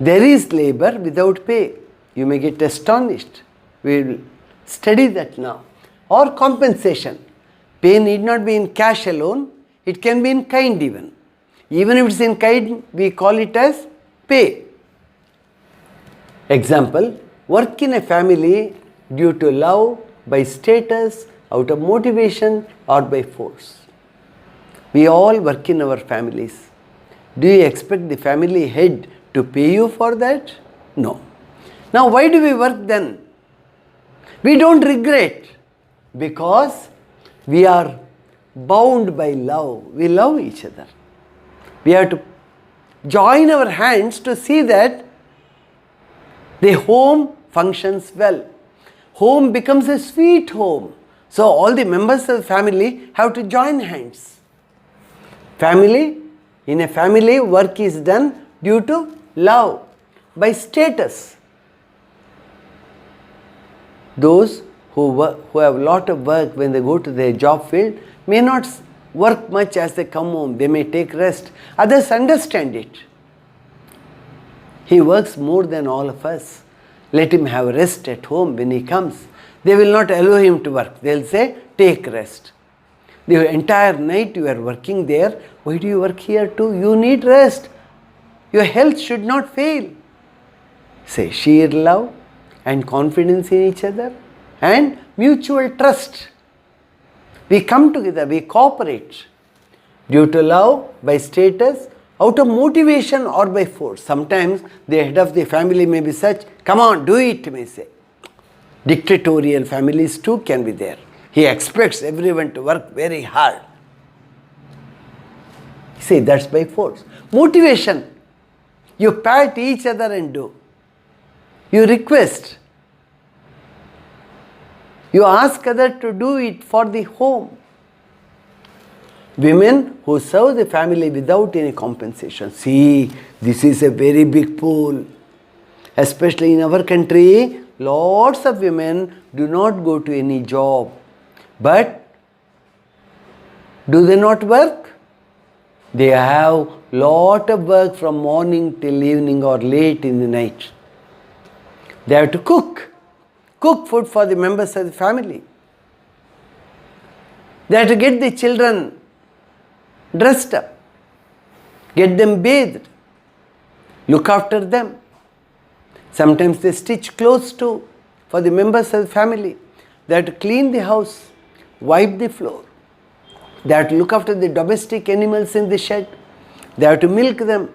There is labor without pay. You may get astonished. We will study that now. Or compensation. Pay need not be in cash alone. It can be in kind even. Even if it's in kind, we call it as pay. Example, work in a family due to love, by status, out of motivation or by force. We all work in our families. Do you expect the family head to pay you for that? No. Now why do we work then? We don't regret because we are bound by love. We love each other. We have to join our hands to see that the home functions well. Home becomes a sweet home. So all the members of the family have to join hands. In a family, work is done due to love, by status. Those who have a lot of work when they go to their job field may not work much as they come home. They may take rest. Others understand it. He works more than all of us. Let him have rest at home when he comes. They will not allow him to work. They will say, take rest. The entire night you are working there. Why do you work here too? You need rest. Your health should not fail. Say sheer love and confidence in each other and mutual trust. We come together, we cooperate due to love, by status, out of motivation or by force. Sometimes the head of the family may be such, come on, do it, may say. Dictatorial families too can be there. He expects everyone to work very hard. See, that's by force. Motivation. You pat each other and do. You request. You ask others to do it for the home. Women who serve the family without any compensation. See, this is a very big pool. Especially in our country, lots of women do not go to any job. But do they not work? They have lot of work from morning till evening or late in the night. They have to cook food for the members of the family. They have to get the children dressed up, get them bathed, look after them. Sometimes they stitch clothes too for the members of the family. They have to clean the house, wipe the floor. They have to look after the domestic animals in the shed. They have to milk them.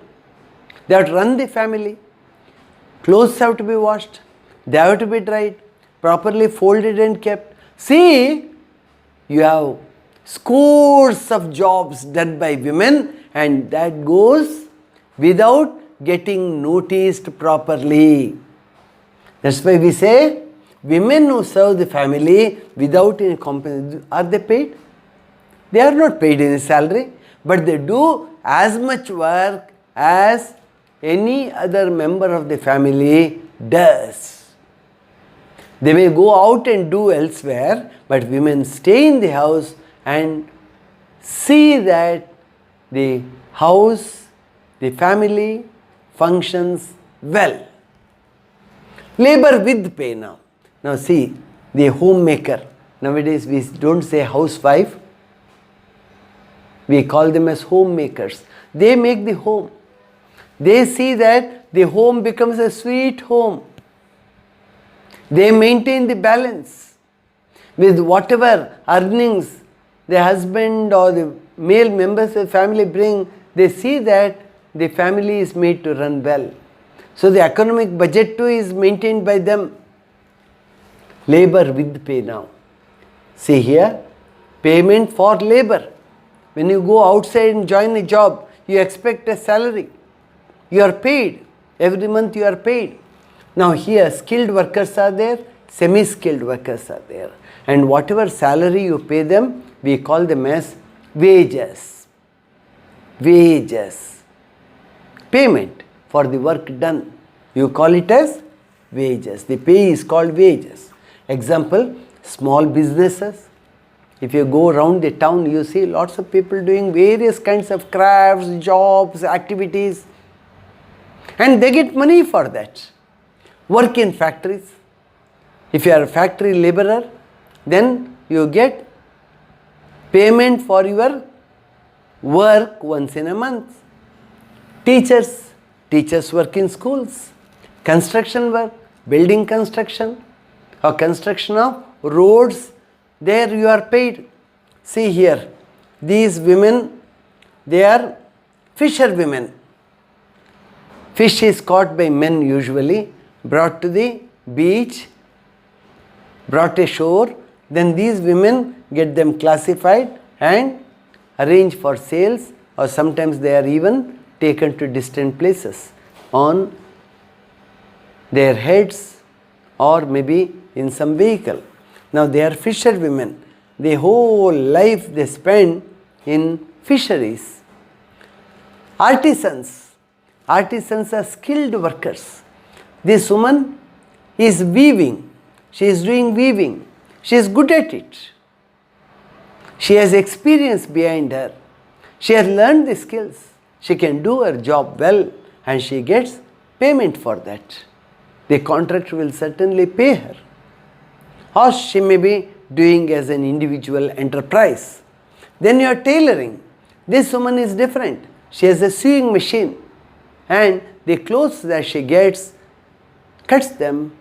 They have to run the family. Clothes have to be washed. They have to be dried, properly folded and kept. See, you have scores of jobs done by women, and that goes without getting noticed properly. That's why we say, women who serve the family without any compensation, are they paid? They are not paid any salary, but they do as much work as any other member of the family does. They may go out and do elsewhere, but women stay in the house and see that the house, the family functions well. Labor with pay now. Now see, the homemaker. Nowadays we don't say housewife. We call them as homemakers. They make the home. They see that the home becomes a sweet home. They maintain the balance. With whatever earnings the husband or the male members of the family bring, they see that the family is made to run well. So the economic budget too is maintained by them. Labor with pay now. See here, payment for labor. When you go outside and join a job, you expect a salary. You are paid. Every month you are paid. Now here, skilled workers are there, semi-skilled workers are there. And whatever salary you pay them, we call them as wages. Wages. Payment for the work done. You call it as wages. The pay is called wages. Example, small businesses. If you go around the town, you see lots of people doing various kinds of crafts, jobs, activities. and they get money for that. Work in factories. If you are a factory laborer, then you get payment for your work once in a month. Teachers work in schools. Construction work, building construction or construction of roads, there you are paid. See here, these women, they are fisher women. Fish is caught by men usually, brought to the beach, brought ashore, then these women get them classified and arranged for sales, or sometimes they are even taken to distant places on their heads or maybe in some vehicle. Now they are fisher women. Their whole life they spend in fisheries. Artisans are skilled workers. This woman is weaving. She is doing weaving. She is good at it. She has experience behind her. She has learned the skills. She can do her job well and she gets payment for that. The contractor will certainly pay her. Or she may be doing as an individual enterprise. Then you are tailoring. This woman is different. She has a sewing machine and the clothes that she gets, cuts them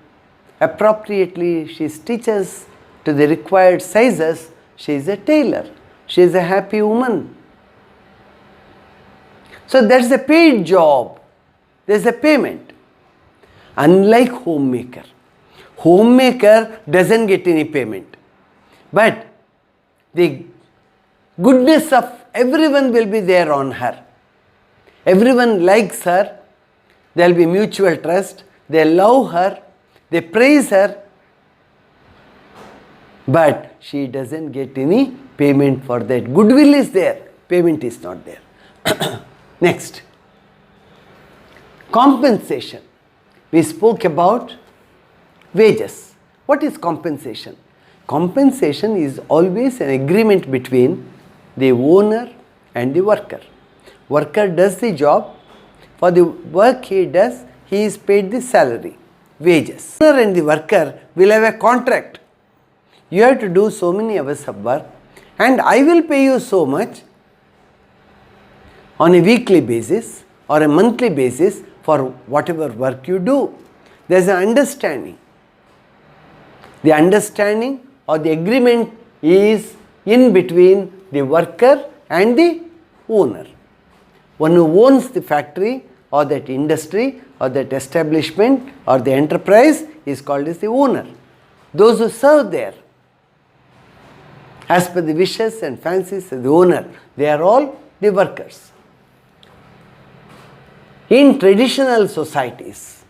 appropriately. She stitches to the required sizes. She is a tailor. She is a happy woman. So that's a paid job. There is a payment. Unlike homemaker. Homemaker doesn't get any payment. But the goodness of everyone will be there on her. Everyone likes her. There will be mutual trust. They love her. They praise her. But she doesn't get any payment for that. Goodwill is there. Payment is not there. Next. Compensation. We spoke about wages. What is compensation? Compensation is always an agreement between the owner and the worker. Worker does the job. For the work he does, he is paid the salary, wages. Owner and the worker will have a contract. You have to do so many hours of work and I will pay you so much on a weekly basis or a monthly basis for whatever work you do. There is an understanding. The understanding or the agreement is in between the worker and the owner. One who owns the factory or that industry or that establishment or the enterprise is called as the owner. Those who serve there, as per the wishes and fancies of the owner, they are all the workers. In traditional societies,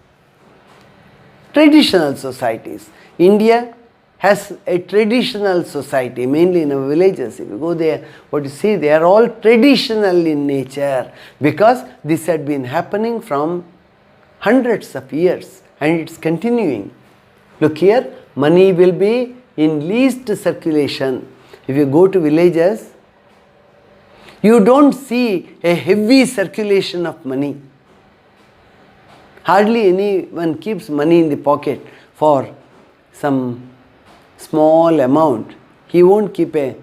India has a traditional society, mainly in our villages. If you go there, what you see, they are all traditional in nature because this had been happening from hundreds of years and it's continuing. Look here, money will be in least circulation. If you go to villages, you don't see a heavy circulation of money. Hardly anyone keeps money in the pocket for some small amount. He won't keep a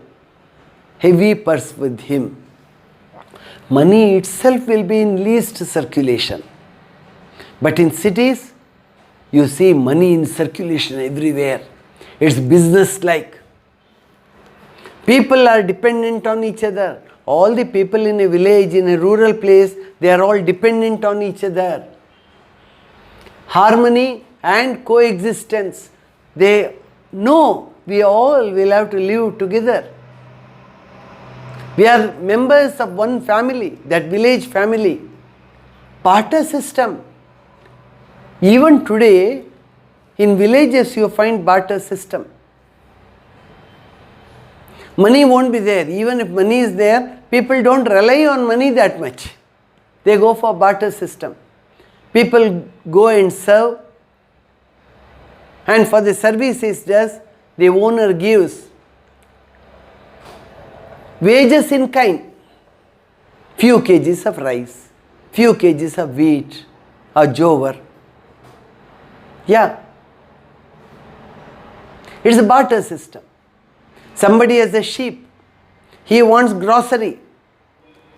heavy purse with him. Money itself will be in least circulation. But in cities, you see money in circulation everywhere. It's business-like. People are dependent on each other. All the people in a village, in a rural place, they are all dependent on each other. Harmony and coexistence. They know we all will have to live together. We are members of one family, that village family. Barter system. Even today, in villages you find barter system. Money won't be there. Even if money is there, people don't rely on money that much. They go for barter system. People go and serve, and for the service is just the owner gives wages in kind. Few kgs of rice, few kgs of wheat, a jover. Yeah. It's a barter system. Somebody has a sheep. He wants grocery.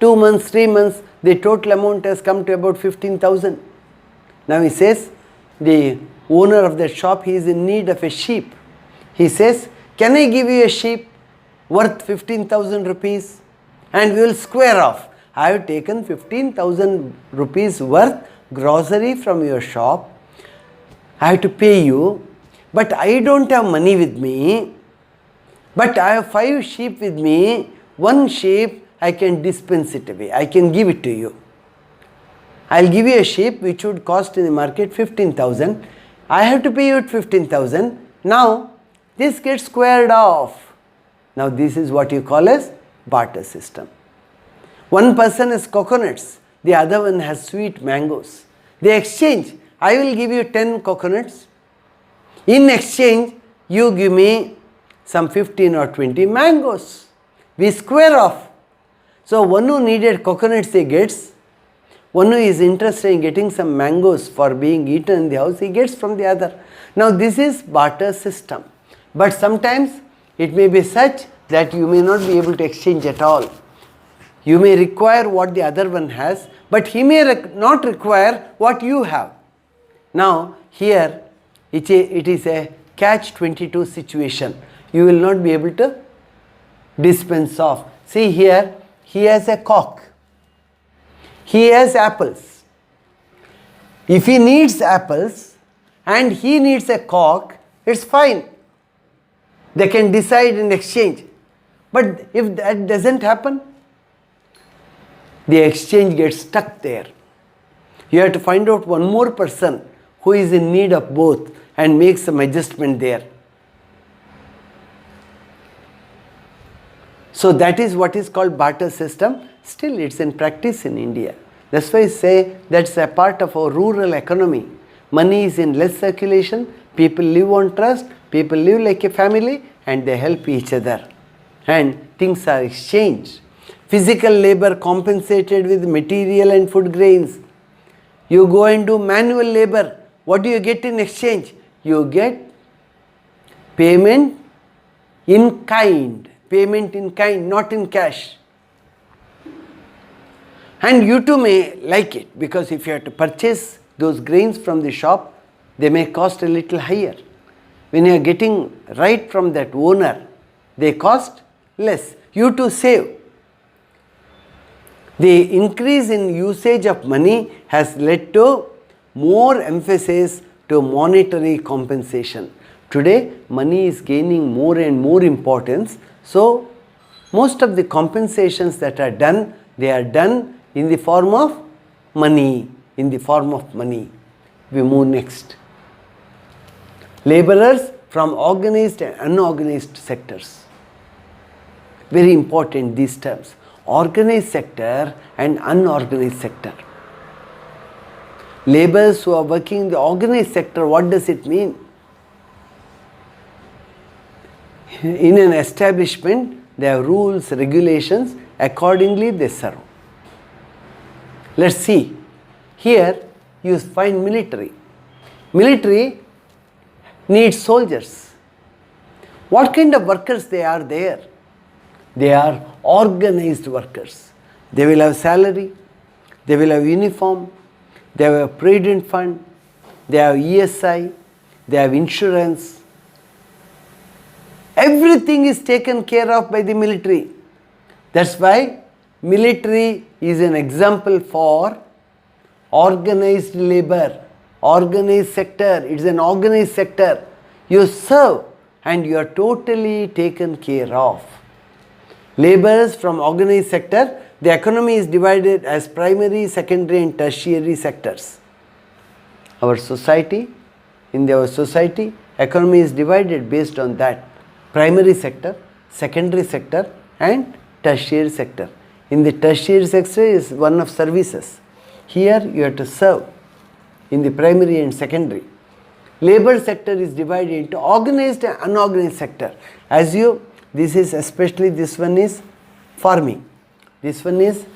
2 months, 3 months, the total amount has come to about 15,000. Now he says, the owner of the shop, he is in need of a sheep. He says, can I give you a sheep worth 15,000 rupees? And we will square off. I have taken 15,000 rupees worth grocery from your shop. I have to pay you, but I don't have money with me. But I have 5 sheep with me. 1 sheep I can dispense it away. I can give it to you. I'll give you a sheep which would cost in the market 15,000. I have to pay you at 15,000. Now this gets squared off. Now this is what you call as barter system. One person has coconuts, the other one has sweet mangoes. They exchange. I will give you 10 coconuts. In exchange, you give me some 15 or 20 mangoes. We square off. So one who needed coconuts, he gets. One who is interested in getting some mangoes for being eaten in the house, he gets from the other. Now this is barter system. But sometimes it may be such that you may not be able to exchange at all. You may require what the other one has, but he may not require what you have. Now here it is a catch-22 situation. You will not be able to dispense off. See here, he has a cock. He has apples. If he needs apples and he needs a cock, it's fine. They can decide in exchange. But if that doesn't happen, the exchange gets stuck there. You have to find out one more person who is in need of both and make some adjustment there. So that is what is called barter system. Still it's in practice in India. That's why I say that's a part of our rural economy. Money is in less circulation, people live on trust, people live like a family and they help each other. And things are exchanged. Physical labor compensated with material and food grains. You go and do manual labor. What do you get in exchange? You get payment in kind. Payment in kind, not in cash. And you too may like it, because if you have to purchase those grains from the shop, they may cost a little higher. When you are getting right from that owner, they cost less. You too save. The increase in usage of money has led to more emphasis to monetary compensation. Today, money is gaining more and more importance. So, most of the compensations that are done, they are done in the form of money. In the form of money. We move next. Laborers from organized and unorganized sectors. Very important these terms. Organized sector and unorganized sector. Laborers who are working in the organized sector, what does it mean? In an establishment, there are rules, regulations, accordingly they serve. Let's see. Here you find military. Military needs soldiers. What kind of workers they are there? They are organized workers. They will have salary, they will have uniform, they have a provident fund, they have ESI, they have insurance. Everything is taken care of by the military. That's why military is an example for organized labor, organized sector. It's an organized sector. You serve and you are totally taken care of. Laborers from organized sector, the economy is divided as primary, secondary and tertiary sectors. Our society, in our society, economy is divided based on that. Primary sector, secondary sector and tertiary sector. In the tertiary sector is one of services. Here you have to serve in the primary and secondary. Labor sector is divided into organized and unorganized sector. As you, this is especially, this one is farming. This one is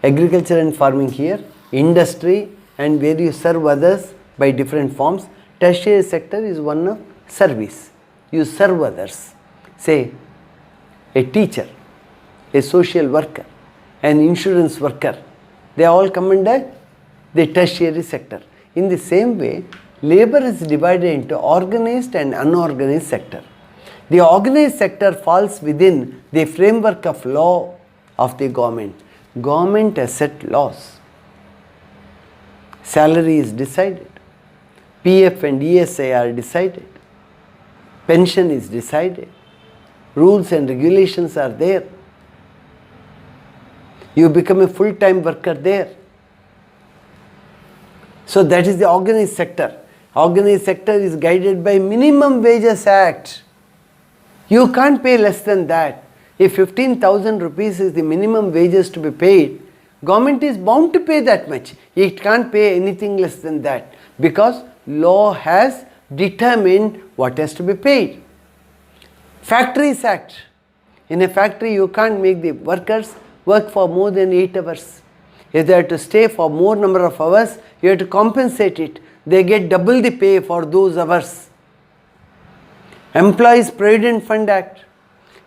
agriculture and farming here, industry, and where you serve others by different forms. Tertiary sector is one of service. You serve others. Say, a teacher, a social worker, an insurance worker, they all come under the tertiary sector. In the same way, labor is divided into organized and unorganized sector. The organized sector falls within the framework of law of the government. Government has set laws. Salary is decided. PF and ESI are decided. Pension is decided. Rules and regulations are there. You become a full-time worker there. So that is the organized sector. Organized sector is guided by Minimum Wages Act. You can't pay less than that. If 15,000 rupees is the minimum wages to be paid, government is bound to pay that much. It can't pay anything less than that because law has determined what has to be paid. Factories Act. In a factory, you can't make the workers work for more than 8 hours. If they have to stay for more number of hours, you have to compensate it. They get double the pay for those hours. Employees Provident Fund Act.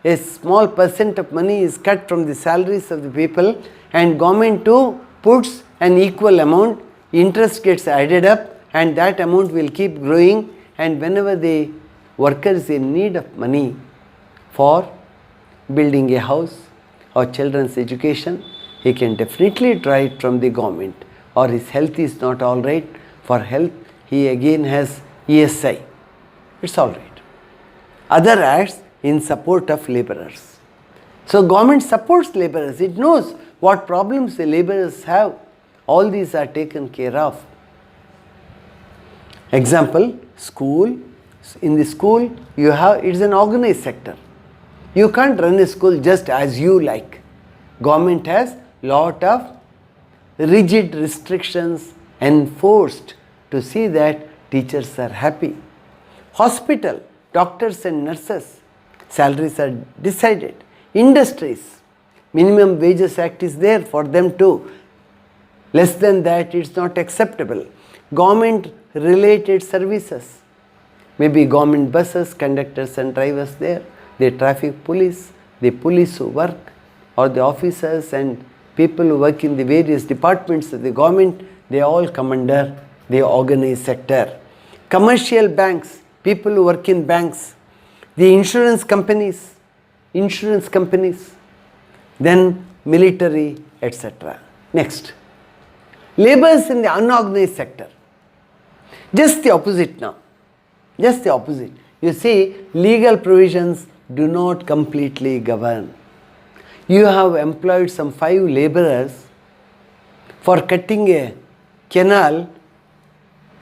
A small percent of money is cut from the salaries of the people and government too puts an equal amount. Interest gets added up and that amount will keep growing, and whenever the worker is in need of money for building a house or children's education, he can definitely draw it from the government. Or his health is not all right, for health he again has ESI. It's all right. Other acts in support of laborers. So government supports laborers. It knows what problems the laborers have. All these are taken care of. Example, school. In the school, you have, it's an organized sector. You can't run a school just as you like. Government has lot of rigid restrictions enforced to see that teachers are happy. Hospital, doctors and nurses, salaries are decided. Industries, Minimum Wages Act is there for them too. Less than that, it's not acceptable. Government related services, maybe government buses, conductors and drivers there, the traffic police, the police who work, or the officers and people who work in the various departments of the government, they all come under the organized sector. Commercial banks, people who work in banks, the insurance companies, then military, etc. Next, laborers in the unorganized sector. Just the opposite now. Just the opposite. You see, legal provisions do not completely govern. You have employed some 5 laborers for cutting a canal,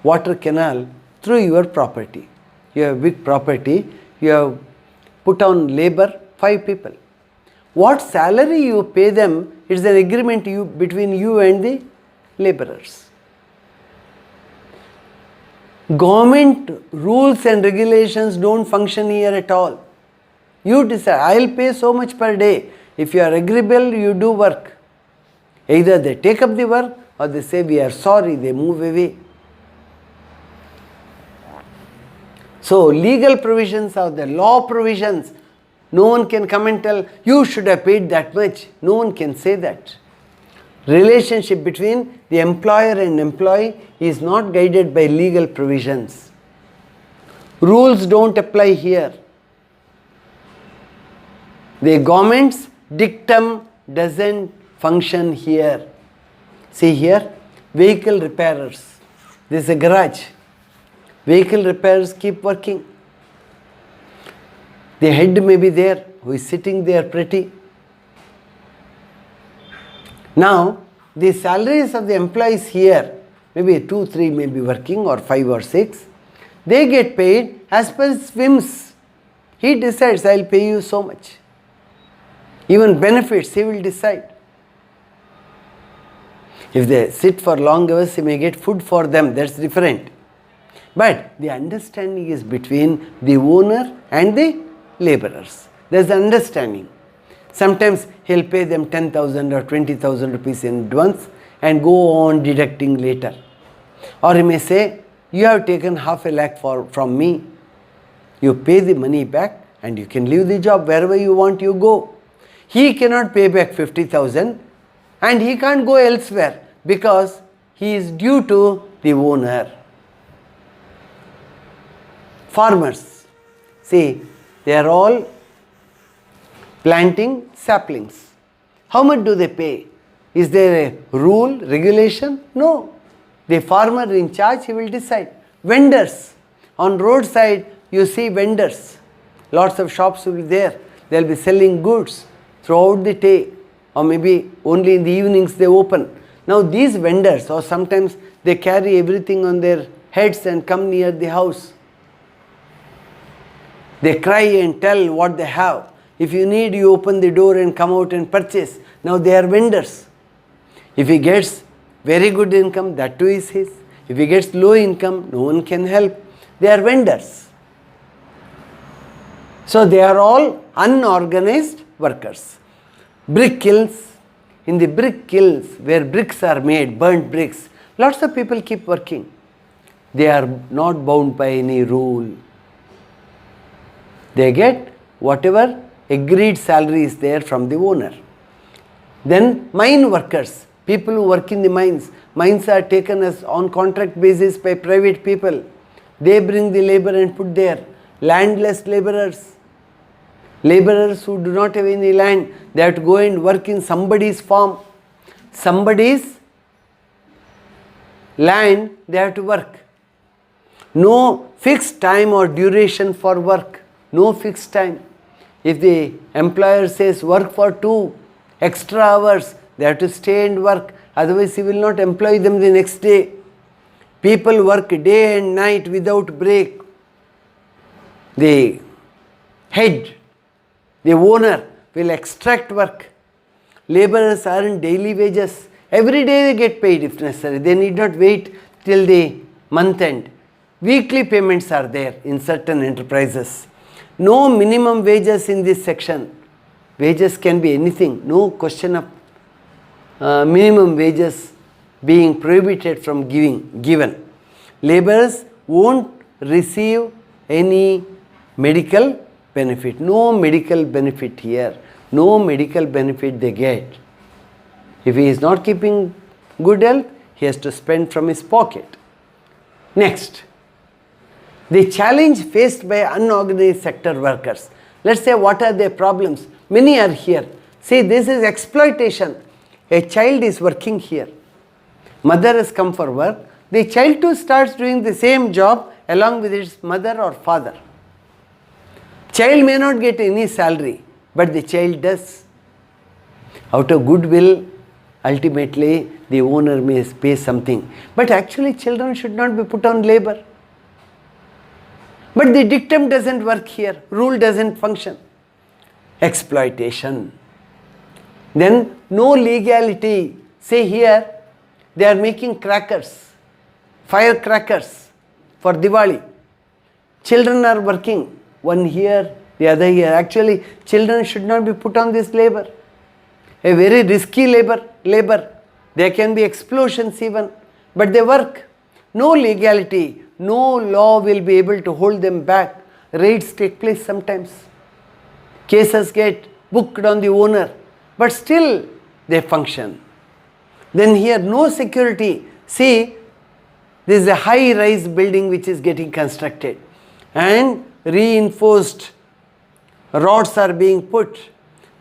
water canal, through your property. You have big property, you have put on labor, 5 people. What salary you pay them is an agreement between you and the laborers. Government rules and regulations don't function here at all. You decide, I'll pay so much per day. If you are agreeable, you do work. Either they take up the work or they say we are sorry, they move away. So legal provisions are the law provisions. No one can come and tell, you should have paid that much. No one can say that. Relationship between the employer and employee is not guided by legal provisions. Rules don't apply here. The government's dictum doesn't function here. See here, vehicle repairers. This is a garage. Vehicle repairers keep working. The head may be there, who is sitting there pretty. Now, the salaries of the employees here, maybe 2, 3 may be working, or 5 or 6. They get paid as per his whims. He decides, I'll pay you so much. Even benefits, he will decide. If they sit for long hours, he may get food for them, that's different. But the understanding is between the owner and the laborers. There's understanding. Sometimes he'll pay them 10,000 or 20,000 rupees in advance and go on deducting later. Or he may say, you have taken half a lakh from me. You pay the money back and you can leave the job. Wherever you want, you go. He cannot pay back 50,000 and he can't go elsewhere because he is due to the owner. Farmers, see, they are all planting saplings. How much do they pay? Is there a rule, regulation? No. The farmer in charge, he will decide. Vendors, on roadside you see vendors. Lots of shops will be there. They will be selling goods throughout the day, or maybe only in the evenings they open. Now these vendors, or sometimes they carry everything on their heads and come near the house. They cry and tell what they have. If you need, you open the door and come out and purchase. Now they are vendors. If he gets very good income, that too is his. If he gets low income, no one can help. They are vendors. So they are all unorganized workers. Brick kilns. In the brick kilns where bricks are made, burnt bricks, lots of people keep working. They are not bound by any rule. They get whatever agreed salary is there from the owner. Then mine workers, people who work in the mines. Mines are taken as on contract basis by private people. They bring the labor and put there. Landless laborers. Laborers who do not have any land, they have to go and work in somebody's farm. Somebody's land, they have to work. No fixed time or duration for work. No fixed time. If the employer says work for 2 extra hours, they have to stay and work. Otherwise he will not employ them the next day. People work day and night without break. The head, the owner will extract work. Laborers earn daily wages. Every day they get paid if necessary. They need not wait till the month end. Weekly payments are there in certain enterprises. No minimum wages in this section. Wages can be anything. No question of minimum wages being prohibited from given. Laborers won't receive any medical benefit. No medical benefit here. No medical benefit they get. If he is not keeping good health, he has to spend from his pocket. Next, the challenge faced by unorganized sector workers. Let's say what are their problems? Many are here. See, this is exploitation. A child is working here. Mother has come for work. The child too starts doing the same job along with its mother or father. Child may not get any salary, but the child does. Out of goodwill, ultimately the owner may pay something. But actually children should not be put on labor. But the dictum doesn't work here. Rule doesn't function. Exploitation. Then no legality. Say here, they are making crackers, firecrackers for Diwali. Children are working, one here, the other here. Actually, children should not be put on this labor. A very risky labor. There can be explosions even, but they work. No legality, no law will be able to hold them back. Raids take place sometimes. Cases get booked on the owner, but still they function. Then here, no security. See, this is a high-rise building which is getting constructed and reinforced rods are being put.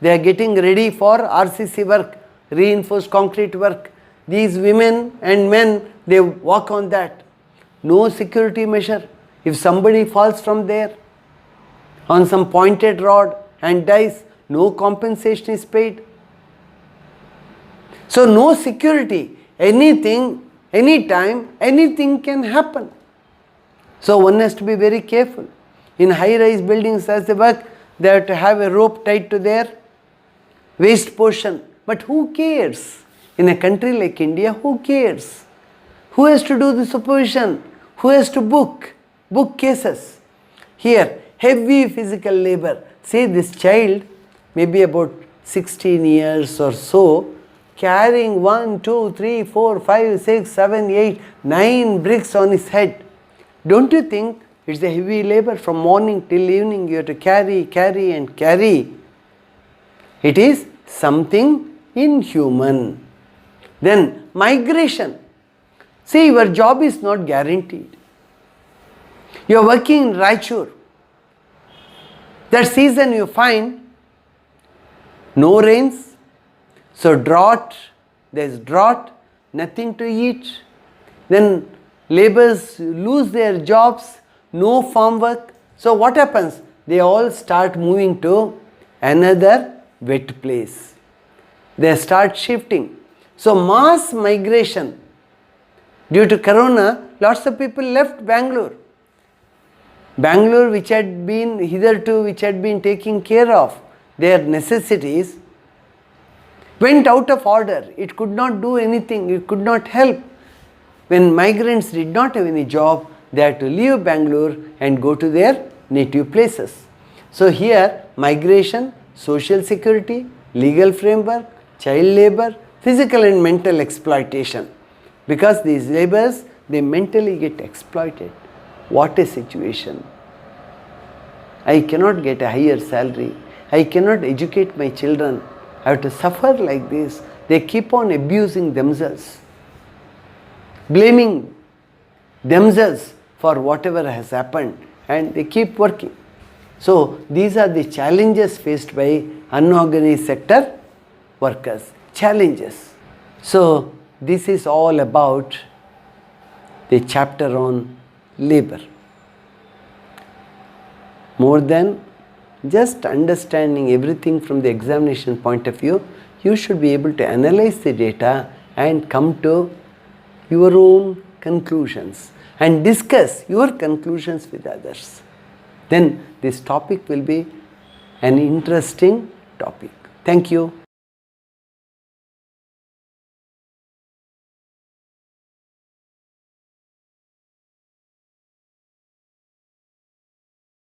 They are getting ready for RCC work, reinforced concrete work. These women and men, they walk on that. No security measure. If somebody falls from there on some pointed rod and dies, no compensation is paid. So no security. Anything, anytime, anything can happen. So one has to be very careful. In high-rise buildings as they work, they have to have a rope tied to their waist portion. But who cares? In a country like India, who cares? Who has to do the supervision? Who has to book cases? Here, heavy physical labor. Say this child, maybe about 16 years or so, carrying 1, 2, 3, 4, 5, 6, 7, 8, 9 bricks on his head. Don't you think it's a heavy labor from morning till evening? You have to carry, carry and carry. It is something inhuman. Then migration. See, your job is not guaranteed. You are working in Raichur. That season you find no rains, so there is drought, nothing to eat. Then laborers lose their jobs, no farm work. So what happens? They all start moving to another wet place. They start shifting. So mass migration. Due to corona, lots of people left Bangalore. Bangalore, which had been taking care of their necessities, went out of order. It could not do anything, it could not help. When migrants did not have any job, they had to leave Bangalore and go to their native places. So here, migration, social security, legal framework, child labor, physical and mental exploitation. Because these laborers, they mentally get exploited. What a situation. I cannot get a higher salary. I cannot educate my children. I have to suffer like this. They keep on abusing themselves, blaming themselves for whatever has happened, and they keep working. So these are the challenges faced by unorganized sector workers. Challenges. So this is all about the chapter on labor. More than just understanding everything from the examination point of view, you should be able to analyze the data and come to your own conclusions and discuss your conclusions with others. Then this topic will be an interesting topic. Thank you.